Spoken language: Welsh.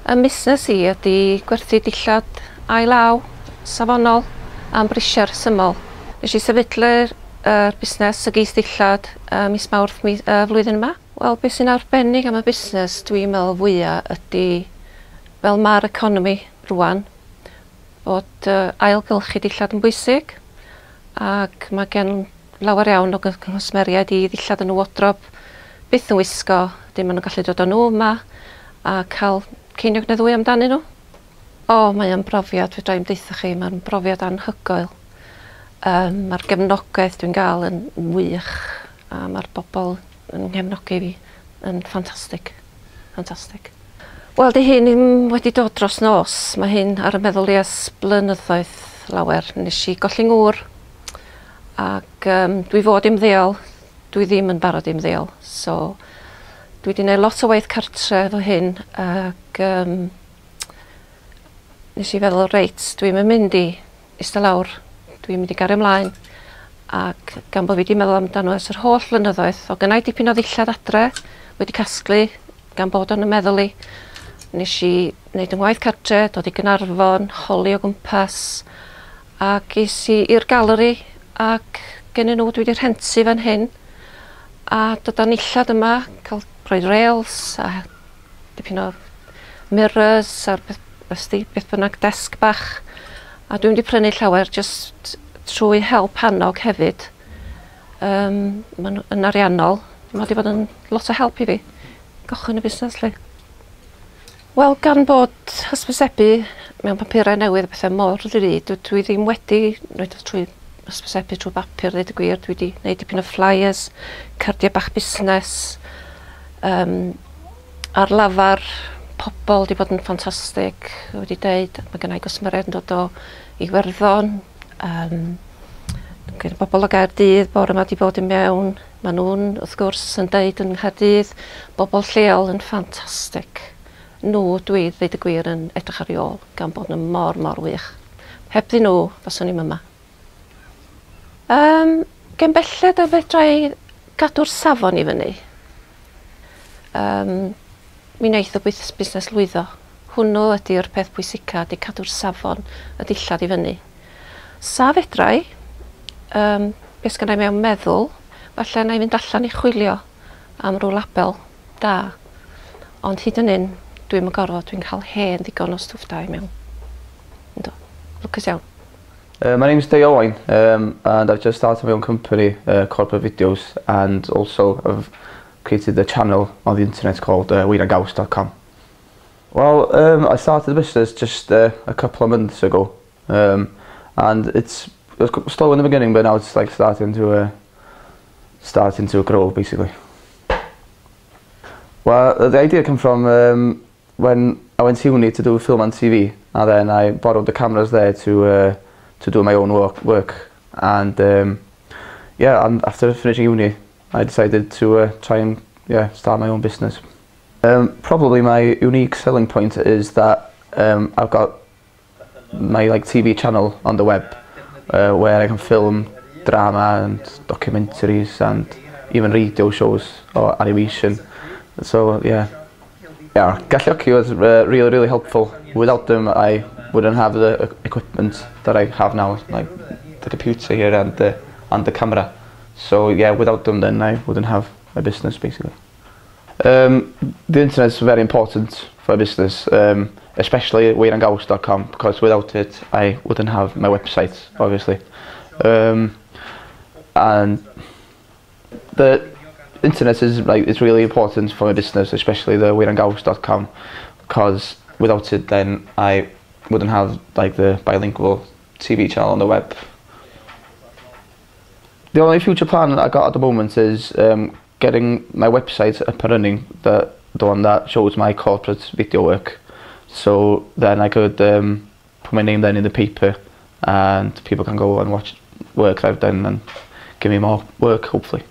Y busnes I ydy gwerthu dillad ailaw, safonol a'n Rhisiart syml. Nes I sefydlu'r busnes y Gist Ddillad mis Mawrth flwyddyn yma. Wel, beth sy'n arbennig am y busnes dwi'n meddwl fwyaf ydy fel mae'r economi rwan bod ailgylchu dillad yn bwysig ac mae gen lawer iawn o gymhwysmeriad I ddillad yn y wodrob byth yn wisgo, dim yn gallu dod o nhw yma a cael ceiniog neu ddwy amdanyn nhw. Mae'n brofiad, fedra i'n deitha chi, mae'n brofiad anhygoel. Mae'r gefnogaeth dwi'n gael yn wych a mae'r bobl yn nghefnogi fi yn ffantastig. Ffantastig. Wel, di hyn wedi dod dros nos. Mae hyn ar y meddyliau blynyddoedd lawer. Nes I golli ngŵr ac dwi fod I'm ddeol. Dwi ddim yn barod I'm ddeol. So, dwi wedi gwneud lot o waith cartre efo hyn ac nes I feddwl, reit, dwi'n mynd I eistedd lawr. Dwi'n mynd I gario ymlaen ac gan bod fi wedi meddwl amdano ers yr holl flynyddoedd, o gynnau dipyn o ddillad adre wedi casglu gan bod o'n y meddwl I. Nes I wneud yn waith cartre, dod I Caernarfon, holi o gwmpas ac es I i'r galeri ac gennyn nhw dwi wedi rhentu fan hyn a dod â nillad yma, cael rhoi rails a dipyn o mirrors a'r beth bynnag desg bach a dwi'n wedi prynu llawer just trwy help Annog hefyd. Yn ariannol, mae wedi bod yn lot o help I fi. Gochyn y busnes li. Wel, gan bod hysbysebu mewn papurau newydd a bethau mor ddrud, dwi ddim wedi wneud trwy hysbysebu trwy bapur, dweud y gwir. Dwi wedi gwneud dipyn o flyers, cardiau bach busnes, ar lafar, pobl wedi bod yn ffantastig, wedi dweud, mae gennau gwsmeriad yn dod o Iwerddon, gyda bobl o Gaerdydd, bore yma wedi bod yn mewn, maen nhw'n wrth gwrs yn dweud yn Nghaerdydd, bobl lleol yn ffantastig. Nhw dwi dweud y gwir yn edrych ar ei ôl, gan bod nhw mor wych. Heb ddyn nhw, faswn I'm yma. Gen belled a fedra I gadw'r safon I fyny. Mi wneith y busnes lwyddo. Hwnnw ydy'r peth pwysica, ydy cadw'r safon y dillad I fyny. Sa fedra I, beth gynnau mewn meddwl, falle na I fynd allan I chwilio am ryw label da. Ond hyd yn un, dwi'n gorfod, dwi'n cael hen ddigon o stwff da I mewn. Ynddo, lwcus iawn. My name's Deio Owain, and I've just started my own company, corporate videos, and also I've created a channel on the internet called weirangaws.com. Well, I started the business just a couple of months ago, and it was slow in the beginning, but now it's like starting to grow basically. Well, the idea came from when I went to uni to do film and TV, and then I borrowed the cameras there to do my own work, and yeah, and after finishing uni, I decided to try and start my own business. Probably my unique selling point is that I've got my TV channel on the web where I can film drama and documentaries and even radio shows or animation. So yeah, Galluoki was really helpful. Without them, I wouldn't have the equipment that I have now, like the computer here and the camera. So yeah, without them, then I wouldn't have a business basically. The internet is very important for a business, especially weirangaws.com, because without it I wouldn't have my website, obviously. And the internet is it's really important for a business, especially the weirangaws.com, because without it then I wouldn't have the bilingual TV channel on the web. The only future plan I got at the moment is getting my website up and running, the one that shows my corporate video work. So then I could put my name then in the paper and people can go and watch work I've done and give me more work hopefully.